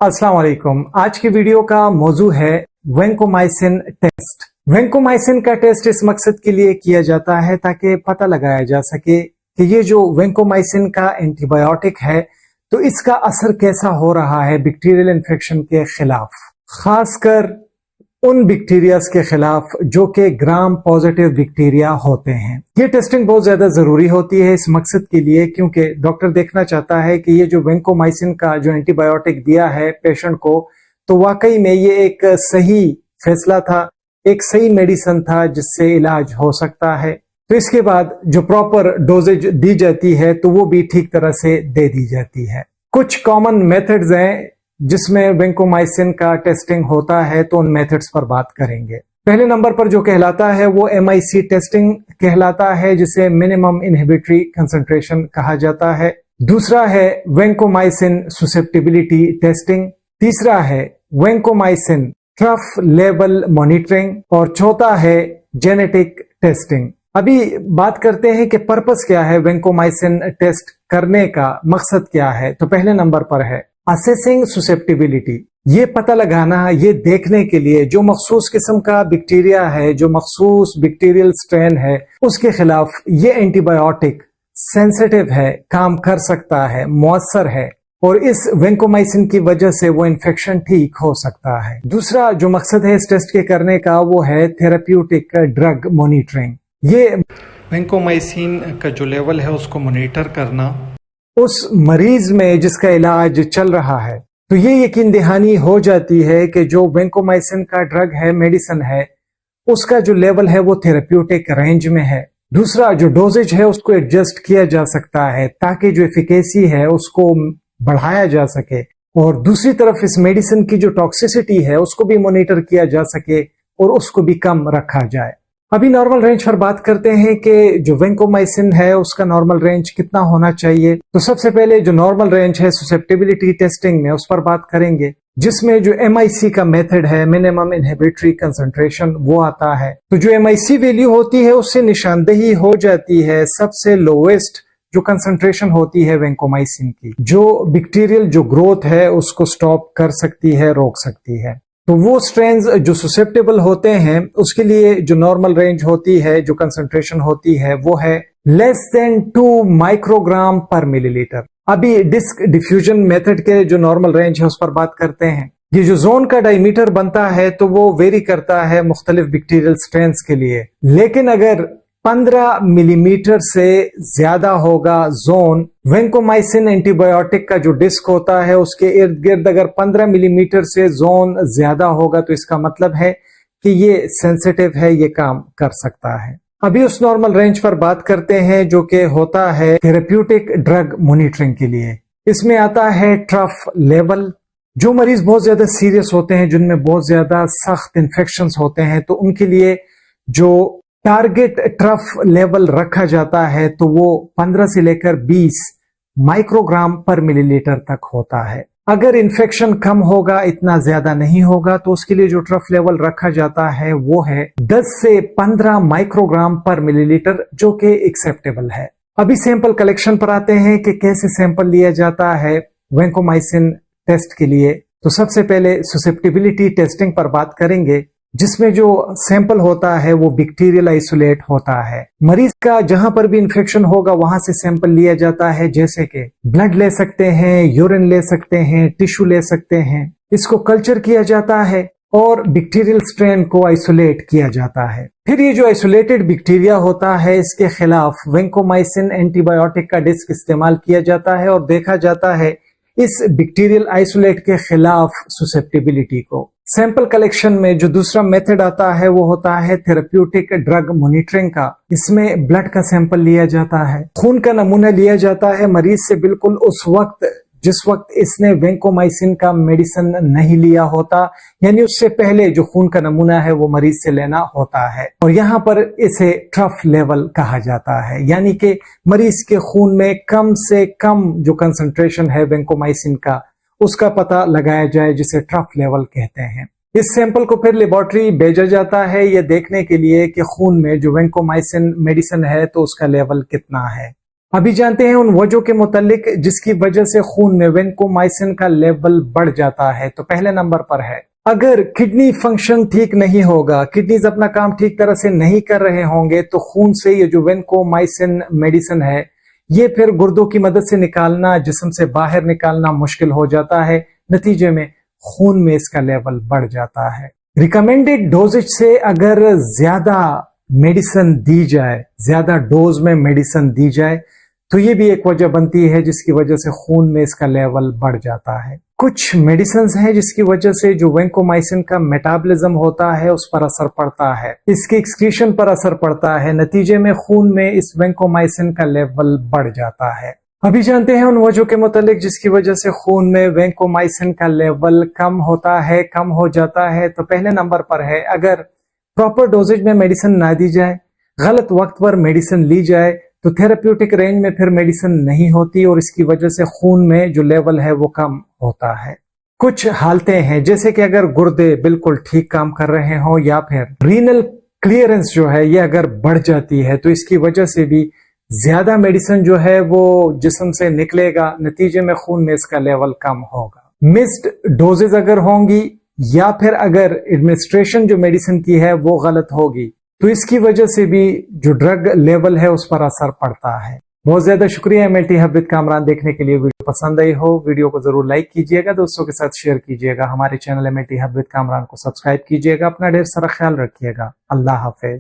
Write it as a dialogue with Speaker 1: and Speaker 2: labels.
Speaker 1: अस्सलाम वालेकुम। आज की वीडियो का मौजू है वैंकोमाइसिन टेस्ट। वैंकोमाइसिन का टेस्ट इस मकसद के लिए किया जाता है ताकि पता लगाया जा सके कि ये जो वैंकोमाइसिन का एंटीबायोटिक है तो इसका असर कैसा हो रहा है बैक्टीरियल इन्फेक्शन के खिलाफ, खासकर उन बैक्टीरियाज के खिलाफ जो कि ग्राम पॉजिटिव बैक्टीरिया होते हैं। ये टेस्टिंग बहुत ज्यादा जरूरी होती है इस मकसद के लिए क्योंकि डॉक्टर देखना चाहता है कि ये जो वैंकोमाइसिन का जो एंटीबायोटिक दिया है पेशेंट को तो वाकई में ये एक सही फैसला था, एक सही मेडिसिन था जिससे इलाज हो सकता है। तो इसके बाद जो प्रॉपर डोजेज दी जाती है तो वो भी ठीक तरह से दे दी जाती है। कुछ कॉमन मेथड्स हैं जिसमें वैंकोमाइसिन का टेस्टिंग होता है तो उन मेथड्स पर बात करेंगे। पहले नंबर पर जो कहलाता है वो MIC टेस्टिंग कहलाता है जिसे मिनिमम इनहिबिटरी कंसंट्रेशन कहा जाता है। दूसरा है वैंकोमाइसिन ससेप्टिबिलिटी टेस्टिंग। तीसरा है वैंकोमाइसिन ट्रफ लेवल मॉनिटरिंग और चौथा है जेनेटिक टेस्टिंग। अभी बात करते हैं कि पर्पस क्या है वैंकोमाइसिन टेस्ट करने का, मकसद क्या है। तो पहले नंबर पर है असेसिंग ससेप्टिबिलिटी। ये पता लगाना, ये देखने के लिए जो मखसूस किस्म का बैक्टीरिया है, जो मखसूस बैक्टीरियल स्ट्रेन है उसके खिलाफ ये एंटीबायोटिक सेंसिटिव है, काम कर सकता है, मुअस्सर है और इस वैंकोमाइसिन की वजह से वो इन्फेक्शन ठीक हो सकता है। दूसरा जो मकसद है इस टेस्ट के करने का वो है थेरेप्यूटिक ड्रग मॉनिटरिंग। ये
Speaker 2: वैंकोमाइसिन का जो लेवल है उसको मॉनिटर करना
Speaker 1: उस मरीज में जिसका इलाज चल रहा है तो ये यकीन दहानी हो जाती है कि जो वैंकोमाइसिन का ड्रग है, मेडिसिन है, उसका जो लेवल है वो थेरेप्यूटिक रेंज में है। दूसरा जो डोजेज है उसको एडजस्ट किया जा सकता है ताकि जो एफिकेसी है उसको बढ़ाया जा सके और दूसरी तरफ इस मेडिसिन की जो टॉक्सिसिटी है उसको भी मॉनिटर किया जा सके और उसको भी कम रखा जाए। अभी नॉर्मल रेंज पर बात करते हैं कि जो वैंकोमाइसिन है उसका नॉर्मल रेंज कितना होना चाहिए। तो सबसे पहले जो नॉर्मल रेंज है ससेप्टिबिलिटी टेस्टिंग में उस पर बात करेंगे जिसमें जो MIC का मेथड है मिनिमम इनहिबिटरी कंसंट्रेशन वो आता है। तो जो MIC वैल्यू होती है उससे निशानदेही हो जाती है सबसे लोवेस्ट जो कंसंट्रेशन होती है वैंकोमाइसिन की, जो बैक्टीरियल जो ग्रोथ है उसको स्टॉप कर सकती है, रोक सकती है। तो वो स्ट्रेन्स जो ससेप्टेबल होते हैं उसके लिए जो नॉर्मल रेंज होती है, जो कंसंट्रेशन होती है वो है लेस देन 2 माइक्रोग्राम पर मिलीलीटर। अभी डिस्क डिफ्यूजन मेथड के जो नॉर्मल रेंज है उस पर बात करते हैं। ये जो जोन का डायमीटर बनता है तो वो वेरी करता है मुख्तलिफ बैक्टीरियल स्ट्रेन्स के लिए, लेकिन अगर 15 मिलीमीटर से ज्यादा होगा जोन, वैंकोमाइसिन एंटीबायोटिक का जो डिस्क होता है उसके इर्द गिर्द अगर 15 मिलीमीटर से जोन ज्यादा होगा तो इसका मतलब है कि ये सेंसिटिव है, ये काम कर सकता है। अभी उस नॉर्मल रेंज पर बात करते हैं जो कि होता है थेरेप्यूटिक ड्रग मॉनिटरिंग के लिए। इसमें आता है ट्रफ लेवल। जो मरीज बहुत ज्यादा सीरियस होते हैं, जिनमें बहुत ज्यादा सख्त इन्फेक्शंस होते हैं, तो उनके लिए जो टारगेट ट्रफ लेवल रखा जाता है तो वो 15 से लेकर 20 माइक्रोग्राम पर मिलीलीटर तक होता है। अगर इन्फेक्शन कम होगा, इतना ज्यादा नहीं होगा, तो उसके लिए जो ट्रफ लेवल रखा जाता है वो है 10 से 15 माइक्रोग्राम पर मिलीलीटर, जो कि एक्सेप्टेबल है। अभी सैंपल कलेक्शन पर आते हैं कि कैसे सैंपल लिया जाता है वैंकोमाइसिन टेस्ट के लिए। तो सबसे पहले ससेप्टिबिलिटी टेस्टिंग पर बात करेंगे जिसमें जो सैंपल होता है वो बैक्टीरियल आइसोलेट होता है। मरीज का जहां पर भी इन्फेक्शन होगा वहां से सैंपल लिया जाता है, जैसे कि ब्लड ले सकते हैं, यूरिन ले सकते हैं, टिश्यू ले सकते हैं। इसको कल्चर किया जाता है और बैक्टीरियल स्ट्रेन को आइसोलेट किया जाता है। फिर ये जो आइसोलेटेड बैक्टीरिया होता है इसके खिलाफ वैंकोमाइसिन एंटीबायोटिक का डिस्क इस्तेमाल किया जाता है और देखा जाता है इस बैक्टीरियल आइसोलेट के खिलाफ ससेप्टिबिलिटी को। सैंपल कलेक्शन में जो दूसरा मेथड आता है वो होता है थेरेप्यूटिक ड्रग मॉनिटरिंग का। इसमें ब्लड का सैंपल लिया जाता है, खून का नमूना लिया जाता है मरीज से बिल्कुल उस वक्त जिस वक्त इसने वैंकोमाइसिन का मेडिसिन नहीं लिया होता, यानी उससे पहले जो खून का नमूना है वो मरीज से लेना होता है। और यहाँ पर इसे ट्रफ लेवल कहा जाता है, यानी कि मरीज के खून में कम से कम जो कंसंट्रेशन है वैंकोमाइसिन का उसका पता लगाया जाए, जिसे ट्रफ लेवल कहते हैं। इस सैंपल को फिर लेबोरेटरी भेजा जाता है ये देखने के लिए कि खून में जो वैंकोमाइसिन मेडिसिन है तो उसका लेवल कितना है। अभी जानते हैं उन वजहों के मुतालिक जिसकी वजह से खून में वेंकोमाइसिन का लेवल बढ़ जाता है। तो पहले नंबर पर है, अगर किडनी फंक्शन ठीक नहीं होगा, किडनीज अपना काम ठीक तरह से नहीं कर रहे होंगे, तो खून से ये जो वेंकोमाइसिन मेडिसिन है ये फिर गुर्दों की मदद से निकालना, जिस्म से बाहर निकालना मुश्किल हो जाता है। नतीजे में खून में इसका लेवल बढ़ जाता है। रिकमेंडेड डोजेज से अगर ज्यादा मेडिसिन दी जाए, ज्यादा डोज में मेडिसिन दी जाए, तो ये भी एक वजह बनती है जिसकी वजह से खून में इसका लेवल बढ़ जाता है। कुछ मेडिसिन हैं जिसकी वजह से जो वेंकोमाइसिन का मेटाबॉलिज्म होता है उस पर असर पड़ता है, इसके एक्सक्रीशन पर असर पड़ता है। नतीजे में खून में इस वेंकोमाइसिन का लेवल बढ़ जाता है। अभी जानते हैं उन वजहों के मुतालिक जिसकी वजह से खून में वेंकोमाइसिन का लेवल कम होता है, कम हो जाता है। तो पहले नंबर पर है, अगर प्रॉपर डोजेज में मेडिसिन ना दी जाए, गलत वक्त पर मेडिसिन ली जाए, तो थेरेप्यूटिक रेंज में फिर मेडिसिन नहीं होती और इसकी वजह से खून में जो लेवल है वो कम होता है। कुछ हालतें हैं जैसे कि अगर गुर्दे बिल्कुल ठीक काम कर रहे हो या फिर रीनल क्लियरेंस जो है ये अगर बढ़ जाती है, तो इसकी वजह से भी ज्यादा मेडिसिन जो है वो जिस्म से निकलेगा, नतीजे में खून में इसका लेवल कम होगा। मिस्ड डोजेज अगर होंगी या फिर अगर एडमिनिस्ट्रेशन जो मेडिसिन की है वो गलत होगी, तो इसकी वजह से भी जो ड्रग लेवल है उस पर असर पड़ता है। बहुत ज्यादा शुक्रिया एमएलटी हब विद कामरान देखने के लिए। वीडियो पसंद आई हो, वीडियो को जरूर लाइक कीजिएगा, दोस्तों के साथ शेयर कीजिएगा, हमारे channel MLT hub with Kamran को सब्सक्राइब कीजिएगा। अपना ढेर सारा ख्याल रखिएगा। अल्लाह हाफिज।